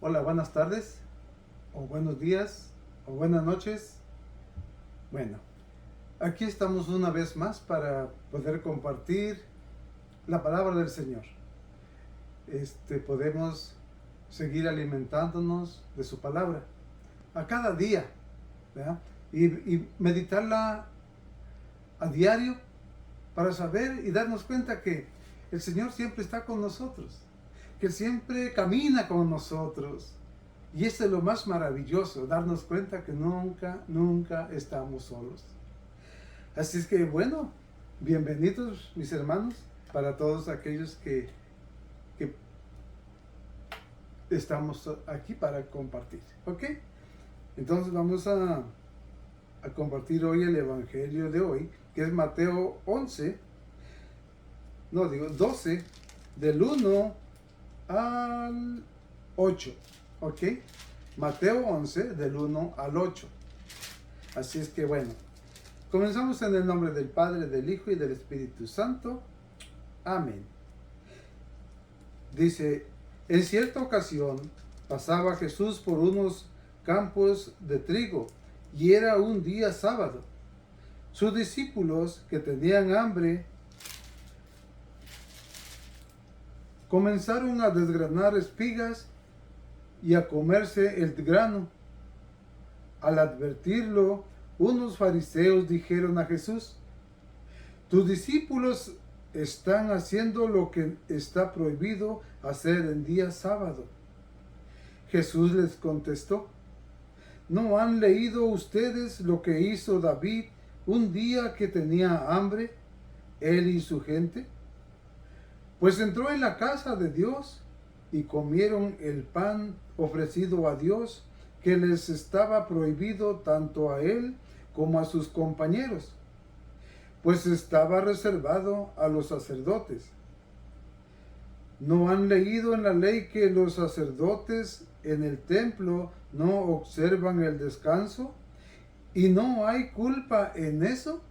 Hola, buenas tardes, o buenos días, o buenas noches. Bueno, aquí estamos una vez más para poder compartir la palabra del Señor. Podemos seguir alimentándonos de su palabra a cada día, ¿verdad? Y meditarla a diario para saber y darnos cuenta que el Señor siempre está con nosotros, que Él siempre camina con nosotros. Y esto es lo más maravilloso, darnos cuenta que nunca estamos solos. Así es que bueno, bienvenidos mis hermanos, para todos aquellos que estamos aquí para compartir. ¿Ok? Entonces vamos a compartir hoy el Evangelio de hoy, que es Mateo 12, del 1 al 8. ¿Ok? Mateo 11, del 1 al 8. Así es que bueno, comenzamos en el nombre del Padre, del Hijo y del Espíritu Santo. Amén. Dice, en cierta ocasión pasaba Jesús por unos campos de trigo y era un día sábado. Sus discípulos, que tenían hambre, comenzaron a desgranar espigas y a comerse el grano. Al advertirlo, unos fariseos dijeron a Jesús, tus discípulos están haciendo lo que está prohibido hacer en día sábado. Jesús les contestó, ¿no han leído ustedes lo que hizo David un día que tenía hambre, él y su gente? Pues entró en la casa de Dios y comieron el pan ofrecido a Dios, que les estaba prohibido tanto a él como a sus compañeros, pues estaba reservado a los sacerdotes. ¿No han leído en la ley que los sacerdotes en el templo no observan el descanso? ¿Y no hay culpa en eso?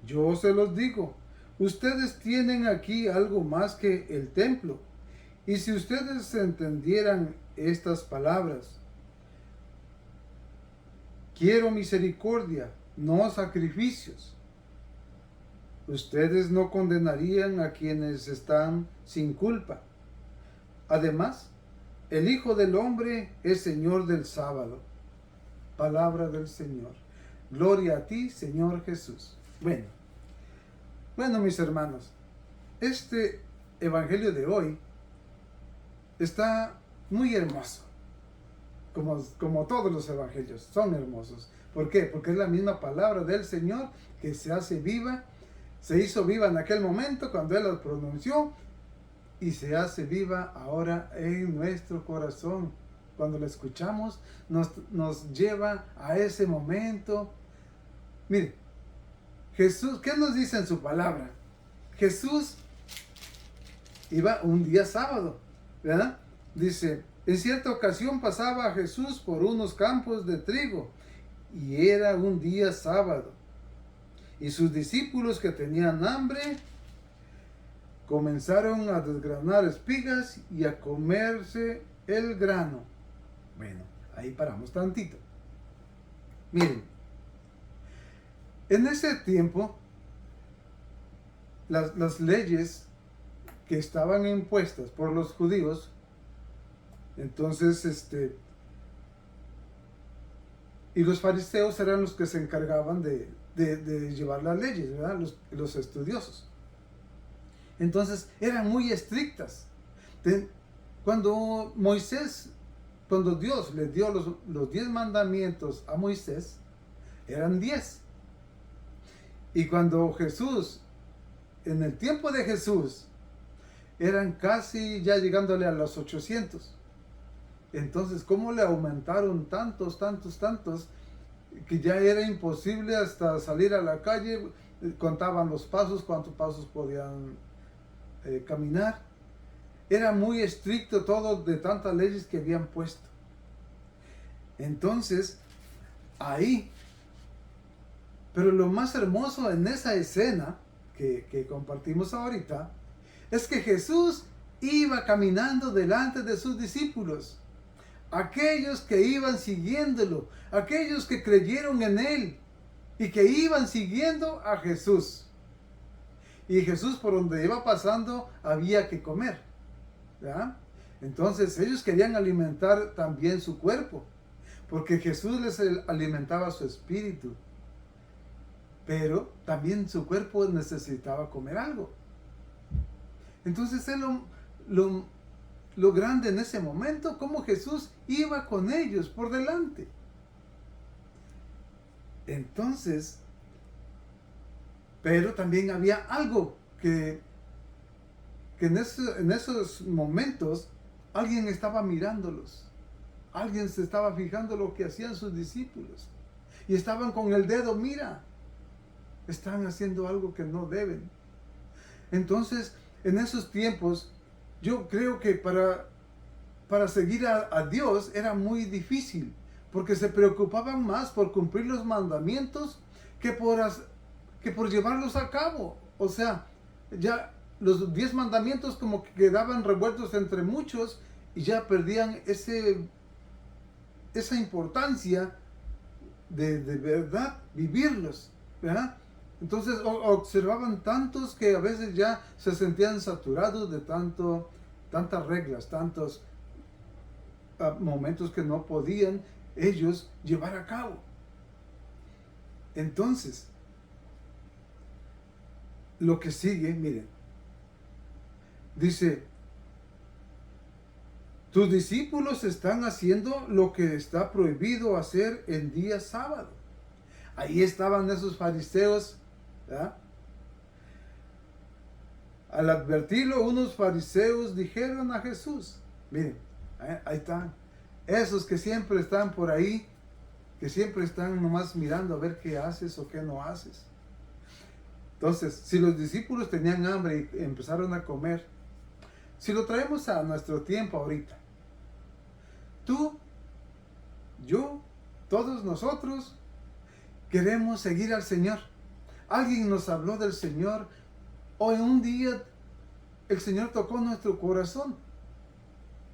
Yo se los digo, ustedes tienen aquí algo más que el templo. Y si ustedes entendieran estas palabras, quiero misericordia, no sacrificios, ustedes no condenarían a quienes están sin culpa. Además, el Hijo del Hombre es Señor del sábado. Palabra del Señor. Gloria a ti, Señor Jesús. Bueno, mis hermanos, este evangelio de hoy está muy hermoso, como todos los evangelios son hermosos. ¿Por qué? Porque es la misma palabra del Señor que se hace viva, se hizo viva en aquel momento cuando Él la pronunció y se hace viva ahora en nuestro corazón. Cuando la escuchamos nos lleva a ese momento. Mire, Jesús, ¿qué nos dice en su palabra? Jesús iba un día sábado, ¿verdad? Dice, en cierta ocasión pasaba Jesús por unos campos de trigo y era un día sábado. Y sus discípulos, que tenían hambre, comenzaron a desgranar espigas y a comerse el grano. Bueno, ahí paramos tantito. Miren, en ese tiempo, las leyes que estaban impuestas por los judíos, entonces, y los fariseos eran los que se encargaban de llevar las leyes, ¿verdad? Los estudiosos. Entonces, eran muy estrictas. Cuando Dios le dio los 10 mandamientos a Moisés, eran 10. Y cuando Jesús, en el tiempo de Jesús, eran casi ya llegándole a los 800. Entonces, ¿cómo le aumentaron tantos, que ya era imposible hasta salir a la calle? Contaban los pasos, cuántos pasos podían caminar. Era muy estricto todo de tantas leyes que habían puesto. Entonces, ahí, pero lo más hermoso en esa escena que compartimos ahorita, es que Jesús iba caminando delante de sus discípulos, aquellos que iban siguiéndolo, aquellos que creyeron en él y que iban siguiendo a Jesús. Y Jesús, por donde iba pasando, había que comer, ¿verdad? Entonces ellos querían alimentar también su cuerpo, porque Jesús les alimentaba su espíritu, pero también su cuerpo necesitaba comer algo. Entonces es lo grande en ese momento, como Jesús iba con ellos por delante. Entonces, pero también había algo que en esos momentos alguien estaba mirándolos. Alguien se estaba fijando lo que hacían sus discípulos. Y estaban con el dedo, mira, están haciendo algo que no deben. Entonces, en esos tiempos, yo creo que para seguir a Dios era muy difícil, porque se preocupaban más por cumplir los mandamientos que por llevarlos a cabo. O sea, ya los 10 mandamientos como que quedaban revueltos entre muchos y ya perdían esa importancia de verdad vivirlos, ¿verdad? Entonces observaban tantos que a veces ya se sentían saturados de tantas reglas, tantos momentos que no podían ellos llevar a cabo. Entonces, lo que sigue, miren, dice, tus discípulos están haciendo lo que está prohibido hacer en día sábado. Ahí estaban esos fariseos, ¿verdad? Al advertirlo, unos fariseos dijeron a Jesús, miren, ahí están, esos que siempre están por ahí, que siempre están nomás mirando a ver qué haces o qué no haces. Entonces, si los discípulos tenían hambre y empezaron a comer, si lo traemos a nuestro tiempo ahorita, tú, yo, todos nosotros queremos seguir al Señor. Alguien nos habló del Señor, o en un día el Señor tocó nuestro corazón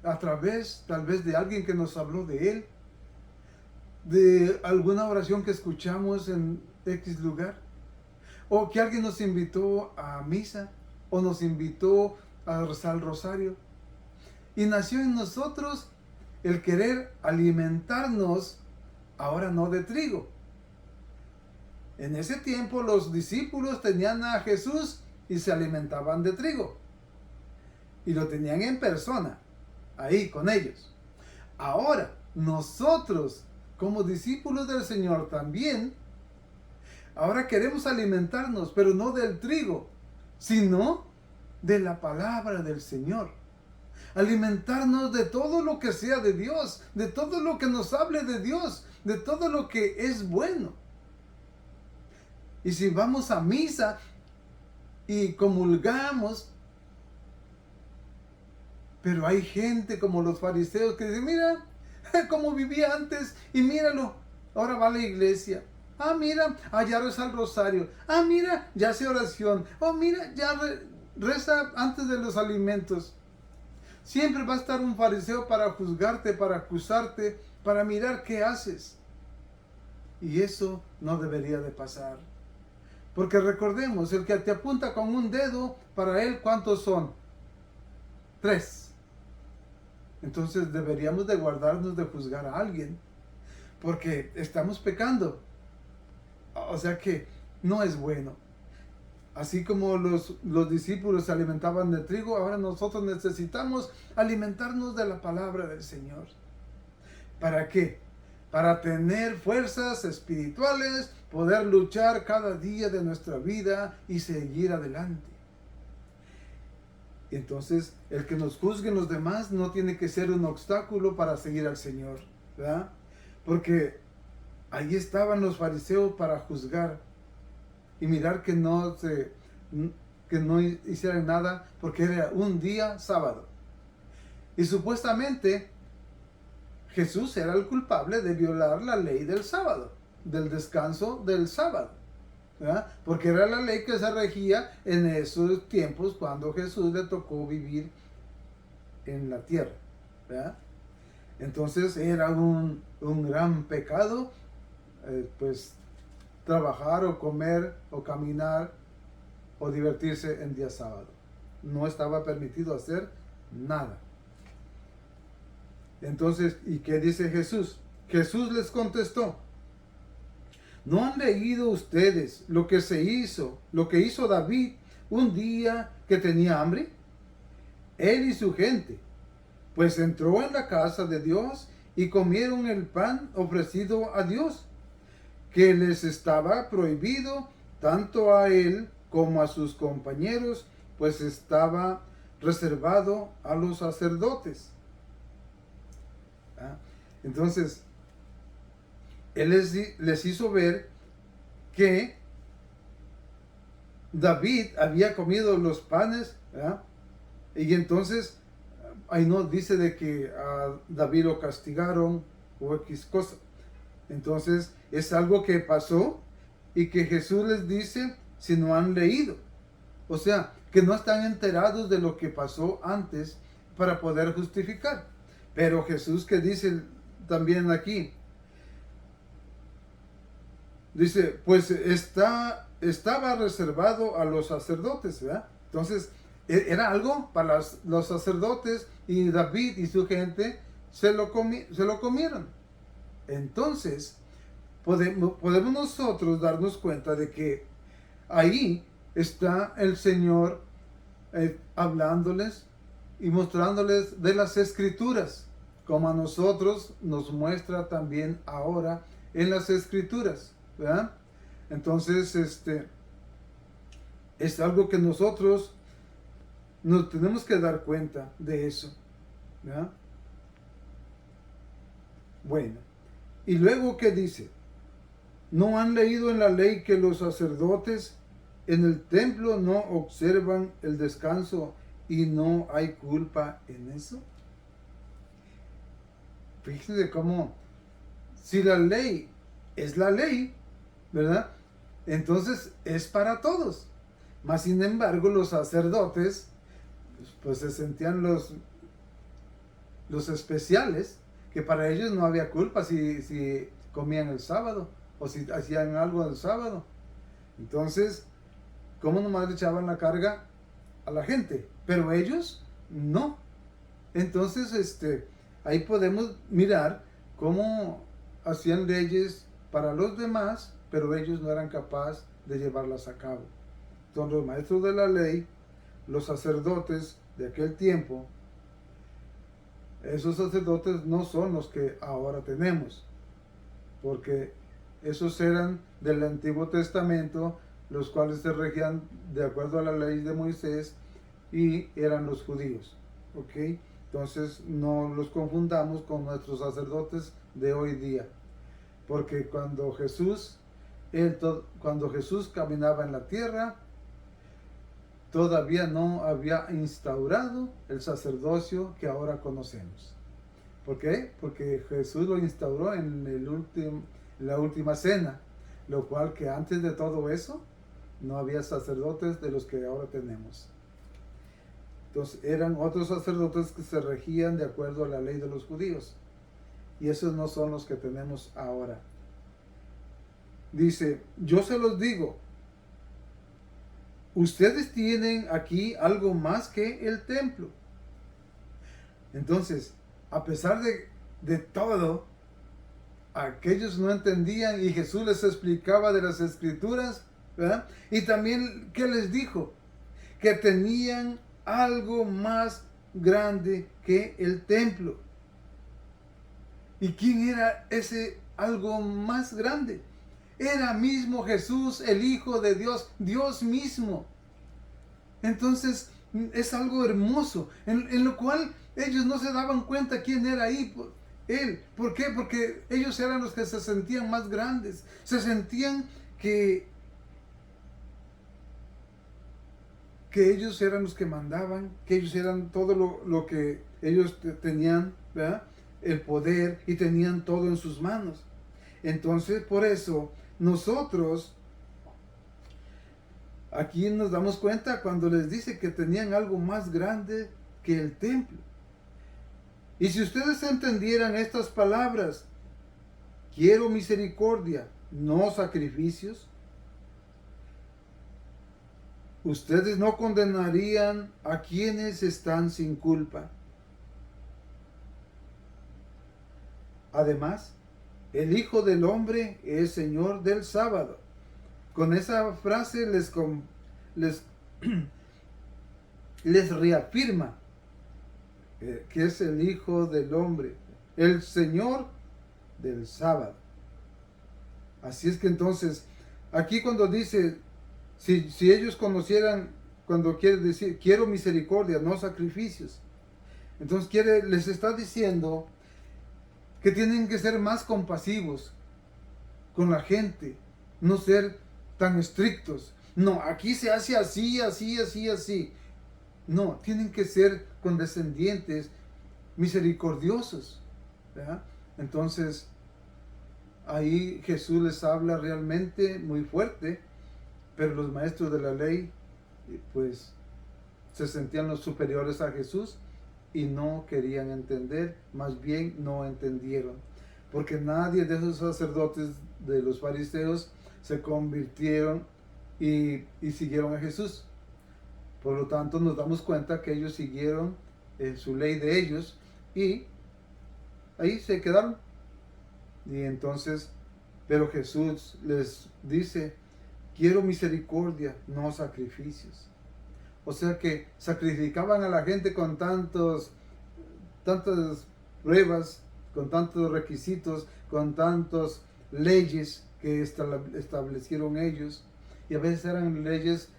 a través tal vez de alguien que nos habló de Él, de alguna oración que escuchamos en X lugar, o que alguien nos invitó a misa, o nos invitó a rezar el rosario, y nació en nosotros el querer alimentarnos, ahora no de trigo. En ese tiempo los discípulos tenían a Jesús y se alimentaban de trigo, y lo tenían en persona, ahí con ellos. Ahora, nosotros, como discípulos del Señor también, ahora queremos alimentarnos, pero no del trigo, sino de la palabra del Señor. Alimentarnos de todo lo que sea de Dios, de todo lo que nos hable de Dios, de todo lo que es bueno. Y si vamos a misa y comulgamos, pero hay gente como los fariseos que dicen, mira cómo vivía antes y míralo, ahora va a la iglesia. Ah, mira, ya reza el rosario. Ah, mira, ya hace oración. Oh, mira, ya reza antes de los alimentos. Siempre va a estar un fariseo para juzgarte, para acusarte, para mirar qué haces. Y eso no debería de pasar. Porque recordemos, el que te apunta con un dedo, para él, ¿cuántos son? 3. Entonces deberíamos de guardarnos de juzgar a alguien, porque estamos pecando. O sea que no es bueno. Así como los discípulos se alimentaban de trigo, ahora nosotros necesitamos alimentarnos de la palabra del Señor. ¿Para qué? Para tener fuerzas espirituales, poder luchar cada día de nuestra vida y seguir adelante. Entonces, el que nos juzguen los demás no tiene que ser un obstáculo para seguir al Señor, ¿verdad? Porque ahí estaban los fariseos para juzgar y mirar que no hicieran nada porque era un día sábado. Y supuestamente Jesús era el culpable de violar la ley del sábado, del descanso del sábado, ¿verdad? Porque era la ley que se regía en esos tiempos cuando Jesús le tocó vivir en la tierra, ¿verdad? Entonces era un gran pecado, pues trabajar o comer o caminar o divertirse en día sábado. No estaba permitido hacer nada. Entonces, ¿y qué dice Jesús? Jesús les contestó: ¿no han leído ustedes lo que hizo David un día que tenía hambre? Él y su gente, pues entró en la casa de Dios y comieron el pan ofrecido a Dios, que les estaba prohibido tanto a él como a sus compañeros, pues estaba reservado a los sacerdotes. ¿Ah? Entonces, él les hizo ver que David había comido los panes, ¿verdad? Y entonces ahí no dice de que a David lo castigaron o X cosa. Entonces es algo que pasó y que Jesús les dice si no han leído. O sea, que no están enterados de lo que pasó antes para poder justificar. Pero Jesús, que dice también aquí, dice, pues estaba reservado a los sacerdotes, ¿verdad? Entonces, era algo para los sacerdotes, y David y su gente se lo comieron. Entonces, podemos nosotros darnos cuenta de que ahí está el Señor hablándoles y mostrándoles de las Escrituras, como a nosotros nos muestra también ahora en las Escrituras, ¿verdad? Entonces, es algo que nosotros nos tenemos que dar cuenta de eso, ¿verdad? Bueno, y luego, ¿qué dice? ¿No han leído en la ley que los sacerdotes en el templo no observan el descanso y no hay culpa en eso? Fíjense cómo, si la ley es la ley, ¿verdad? Entonces es para todos. Mas sin embargo, los sacerdotes pues se sentían los especiales, que para ellos no había culpa si comían el sábado o si hacían algo el sábado. Entonces, ¿cómo nomás le echaban la carga a la gente? Pero ellos no. Entonces, ahí podemos mirar cómo hacían leyes para los demás, pero ellos no eran capaces de llevarlas a cabo. Entonces, los maestros de la ley, los sacerdotes de aquel tiempo, esos sacerdotes no son los que ahora tenemos, porque esos eran del Antiguo Testamento, los cuales se regían de acuerdo a la ley de Moisés y eran los judíos, ¿ok? Entonces no los confundamos con nuestros sacerdotes de hoy día, porque cuando Jesús caminaba en la tierra, todavía no había instaurado el sacerdocio que ahora conocemos. ¿Por qué? Porque Jesús lo instauró en la última cena, lo cual que antes de todo eso no había sacerdotes de los que ahora tenemos. Entonces eran otros sacerdotes que se regían de acuerdo a la ley de los judíos, y esos no son los que tenemos ahora. Dice, yo se los digo, ustedes tienen aquí algo más que el templo. Entonces, a pesar de todo, aquellos no entendían y Jesús les explicaba de las Escrituras, ¿verdad? Y también, ¿qué les dijo? Que tenían algo más grande que el templo. ¿Y quién era ese algo más grande? Era mismo Jesús, el Hijo de Dios, Dios mismo. Entonces es algo hermoso, en lo cual ellos no se daban cuenta quién era ahí, Él. ¿Por qué? Porque ellos eran los que se sentían más grandes, se sentían que ellos eran los que mandaban, que ellos eran todo lo que ellos tenían, ¿verdad? El poder, y tenían todo en sus manos. Entonces, por eso, nosotros aquí nos damos cuenta cuando les dice que tenían algo más grande que el templo. Y si ustedes entendieran estas palabras, quiero misericordia, no sacrificios, ustedes no condenarían a quienes están sin culpa. Además, el Hijo del Hombre es Señor del sábado. Con esa frase les reafirma que es el Hijo del Hombre, el Señor del sábado. Así es que entonces, aquí cuando dice, si ellos conocieran, cuando quiere decir, quiero misericordia, no sacrificios, entonces les está diciendo que tienen que ser más compasivos con la gente, no ser tan estrictos. No, aquí se hace así, así, así, así. No, tienen que ser condescendientes, misericordiosos, ¿verdad? Entonces, ahí Jesús les habla realmente muy fuerte, pero los maestros de la ley, pues, se sentían los superiores a Jesús y no querían entender, más bien no entendieron, porque nadie de esos sacerdotes de los fariseos se convirtieron y siguieron a Jesús. Por lo tanto, nos damos cuenta que ellos siguieron su ley de ellos y ahí se quedaron. Y entonces, pero Jesús les dice, quiero misericordia, no sacrificios. O sea que sacrificaban a la gente con tantas pruebas, con tantos requisitos, con tantas leyes que establecieron ellos. Y a veces eran leyes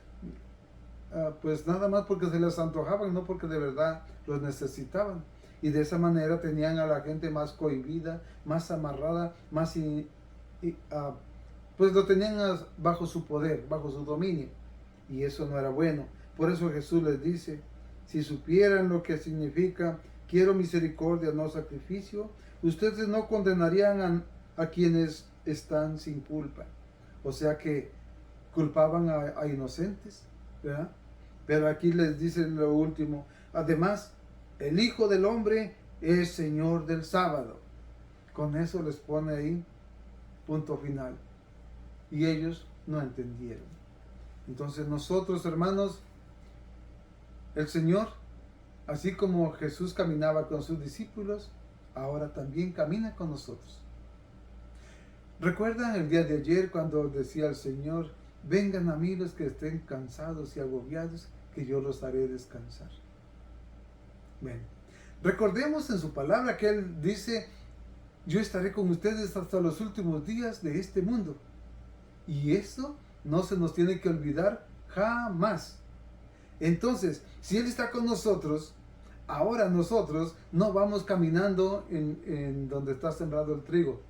pues nada más porque se les antojaban, no porque de verdad los necesitaban. Y de esa manera tenían a la gente más cohibida, más amarrada, pues lo tenían bajo su poder, bajo su dominio. Y eso no era bueno. Por eso Jesús les dice, si supieran lo que significa quiero misericordia, no sacrificio, ustedes no condenarían a quienes están sin culpa. O sea que culpaban a inocentes, ¿verdad? Pero aquí les dice lo último, además, el Hijo del Hombre es Señor del sábado. Con eso les pone ahí punto final. Y ellos no entendieron. Entonces nosotros, hermanos, el Señor, así como Jesús caminaba con sus discípulos, ahora también camina con nosotros. ¿Recuerdan el día de ayer cuando decía el Señor, vengan a mí los que estén cansados y agobiados, que yo los haré descansar? Bueno, recordemos en su palabra que Él dice, yo estaré con ustedes hasta los últimos días de este mundo. Y eso no se nos tiene que olvidar jamás. Entonces, si Él está con nosotros, ahora nosotros no vamos caminando en donde está sembrado el trigo.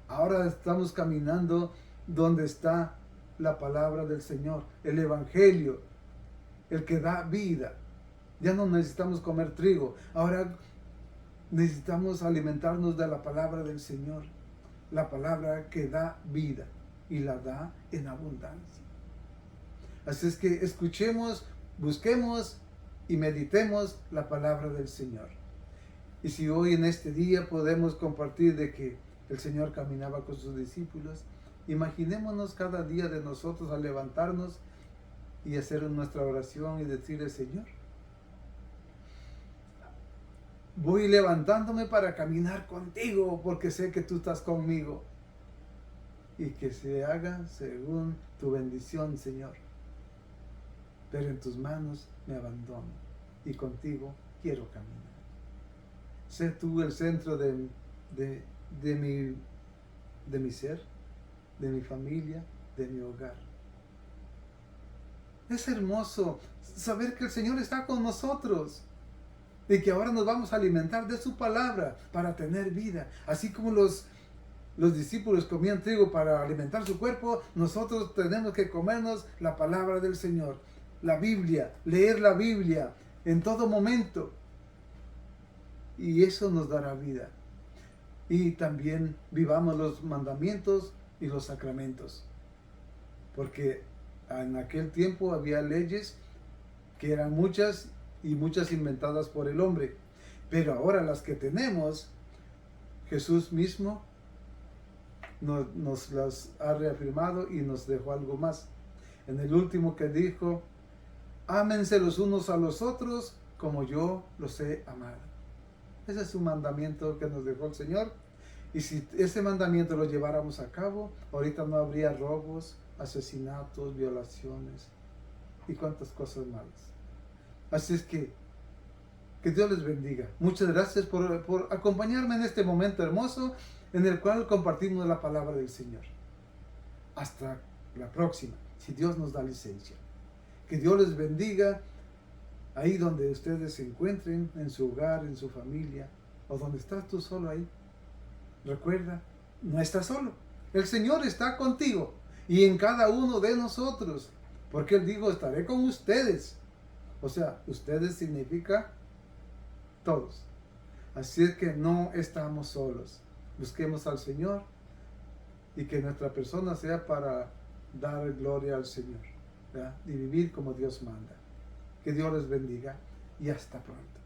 Ahora estamos caminando donde está la palabra del Señor, el Evangelio, el que da vida. Ya no necesitamos comer trigo, ahora necesitamos alimentarnos de la palabra del Señor, la palabra que da vida y la da en abundancia. Así es que escuchemos, busquemos y meditemos la palabra del Señor. Y si hoy en este día podemos compartir de que el Señor caminaba con sus discípulos, imaginémonos cada día de nosotros al levantarnos y hacer nuestra oración y decirle, Señor, voy levantándome para caminar contigo porque sé que tú estás conmigo. Y que se haga según tu bendición, Señor. Pero en tus manos me abandono y contigo quiero caminar. Sé tú el centro de mi ser, de mi familia, de mi hogar. Es hermoso saber que el Señor está con nosotros y que ahora nos vamos a alimentar de su palabra para tener vida. Así como los discípulos comían trigo para alimentar su cuerpo, nosotros tenemos que comernos la palabra del Señor, la Biblia, leer la Biblia en todo momento. Y eso nos dará vida. Y también vivamos los mandamientos y los sacramentos. Porque en aquel tiempo había leyes que eran muchas y muchas inventadas por el hombre. Pero ahora las que tenemos, Jesús mismo nos las ha reafirmado y nos dejó algo más. En el último que dijo, ámense los unos a los otros como yo los he amado. Ese es un mandamiento que nos dejó el Señor. Y si ese mandamiento lo lleváramos a cabo, ahorita no habría robos, asesinatos, violaciones y cuantas cosas malas. Así es que Dios les bendiga. Muchas gracias por acompañarme en este momento hermoso en el cual compartimos la palabra del Señor. Hasta la próxima, si Dios nos da licencia. Que Dios les bendiga ahí donde ustedes se encuentren, en su hogar, en su familia, o donde estás tú solo ahí. Recuerda, no estás solo. El Señor está contigo y en cada uno de nosotros. Porque Él dijo, estaré con ustedes. O sea, ustedes significa todos. Así es que no estamos solos. Busquemos al Señor y que nuestra persona sea para dar gloria al Señor, ¿verdad? Y vivir como Dios manda. Que Dios les bendiga y hasta pronto.